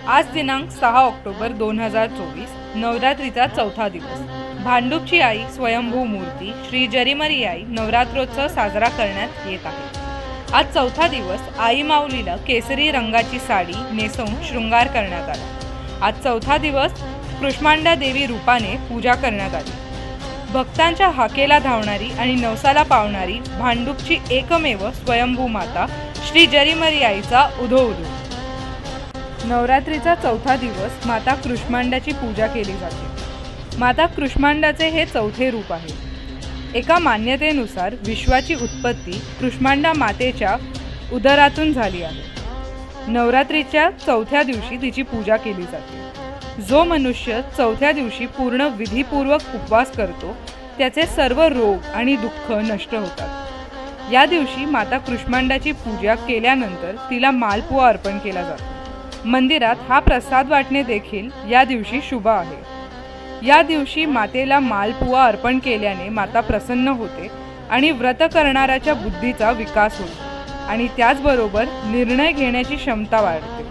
आज दिनांक 6 ऑक्टोबर 2024 नवरात्रीचा चौथा दिवस। भांडूपची आई स्वयंभू मूर्ती श्री जरीमरी आई नवरात्रोत्सव साजरा करण्यात येत आहे। आज चौथा दिवस आई माऊलीला केसरी रंगाची साडी नेसवून शृंगार करण्यात आला। आज चौथा दिवस कृष्मांडा देवी रूपाने पूजा करण्यात आली। भक्तांच्या हाकेला धावणारी आणि नवसाला पावणारी भांडूपची एकमेव स्वयंभू माता श्री जरीमरी आईचा उदो उदो। नवरात्रीचा चौथा दिवस माता कृष्मांडाची पूजा केली जाते। माता कृष्मांडाचे हे चौथे रूप आहे। एका मान्यतेनुसार विश्वाची उत्पत्ती कृष्मांडा मातेच्या उदरातून झाली आहे। नवरात्रीच्या चौथ्या दिवशी तिची पूजा केली जाते। जो मनुष्य चौथ्या दिवशी पूर्ण विधीपूर्वक उपवास करतो त्याचे सर्व रोग आणि दुःख नष्ट होतात। या दिवशी माता कृष्मांडाची पूजा केल्यानंतर तिला मालपुआ अर्पण केला जातो। मंदिरात हा प्रसाद वाटणे देखील या दिवशी शुभ आहे। या दिवशी मातेला मालपुआ अर्पण केल्याने माता प्रसन्न होते आणि व्रत करणाऱ्याच्या बुद्धीचा विकास होतो आणि त्याचबरोबर निर्णय घेण्याची क्षमता वाढते।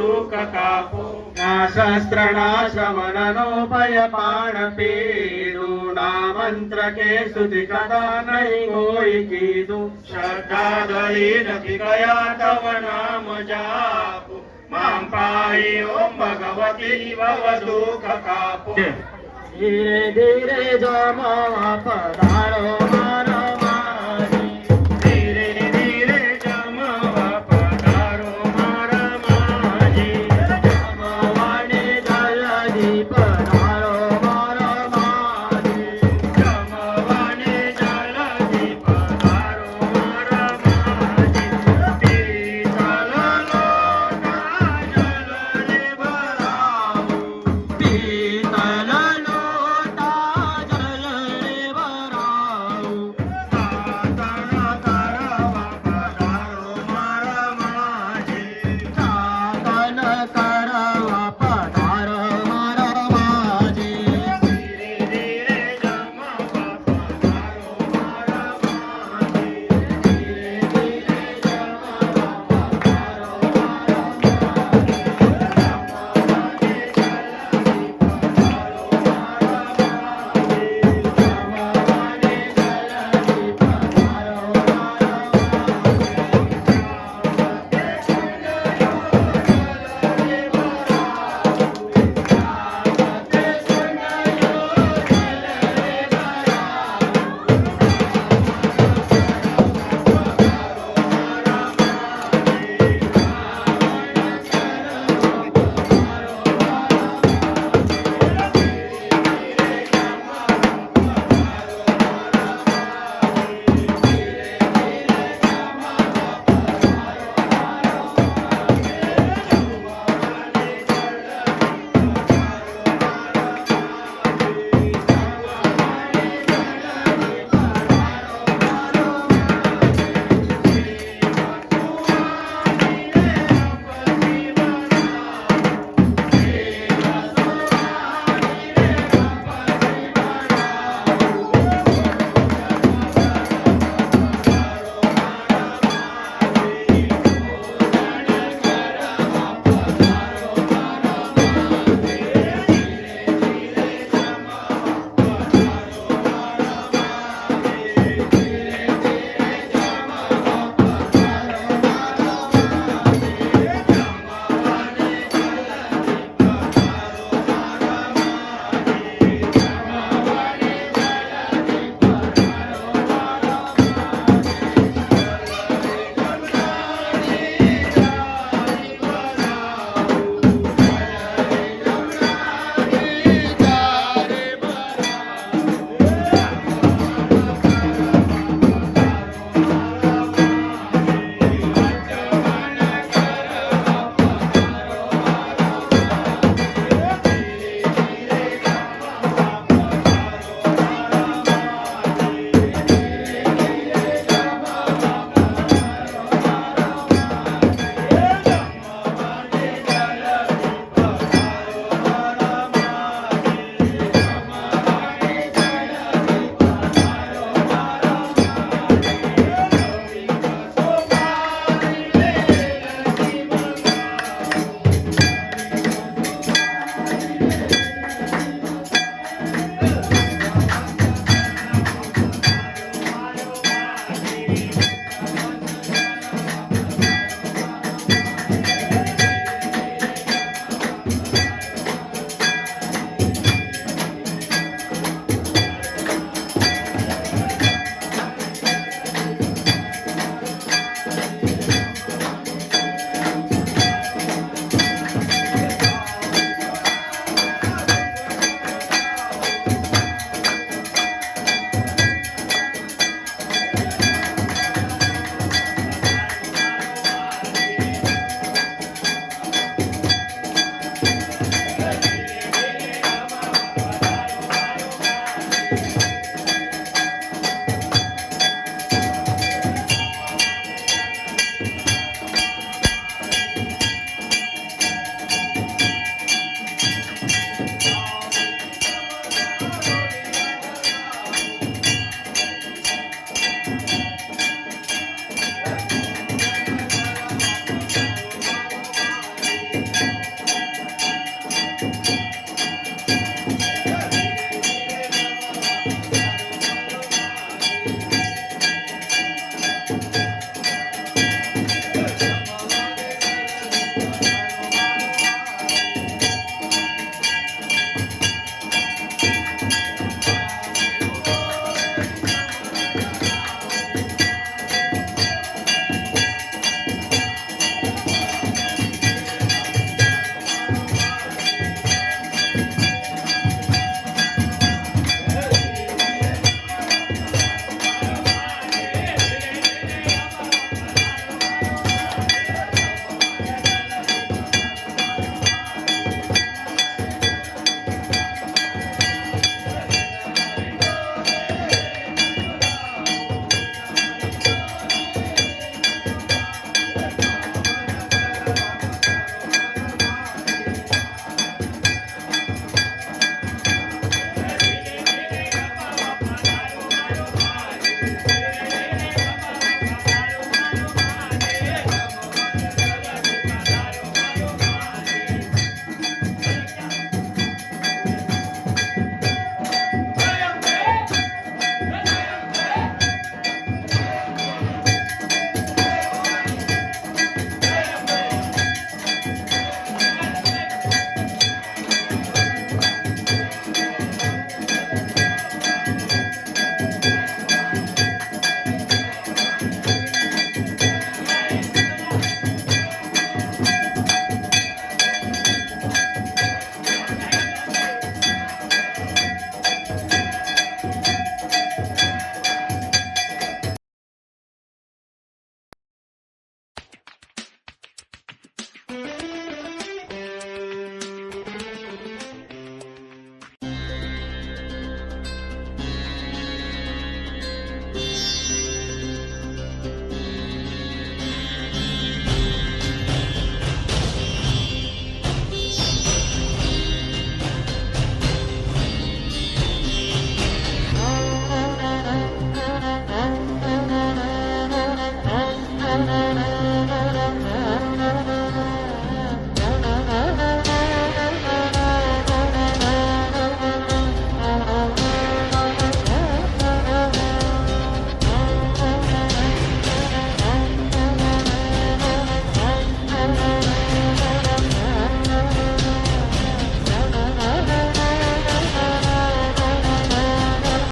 दुःख कापो ना शस्त्र ना श्रवण नो भय पाण पीडू ना मंत्र के स्तुति कथा नहीं होई कीदू श्रद्धा धरी नकी गया तव नाम जापो मां पाई ओम भगवती भव दुःख कापो धीरे धीरे जमा पधारो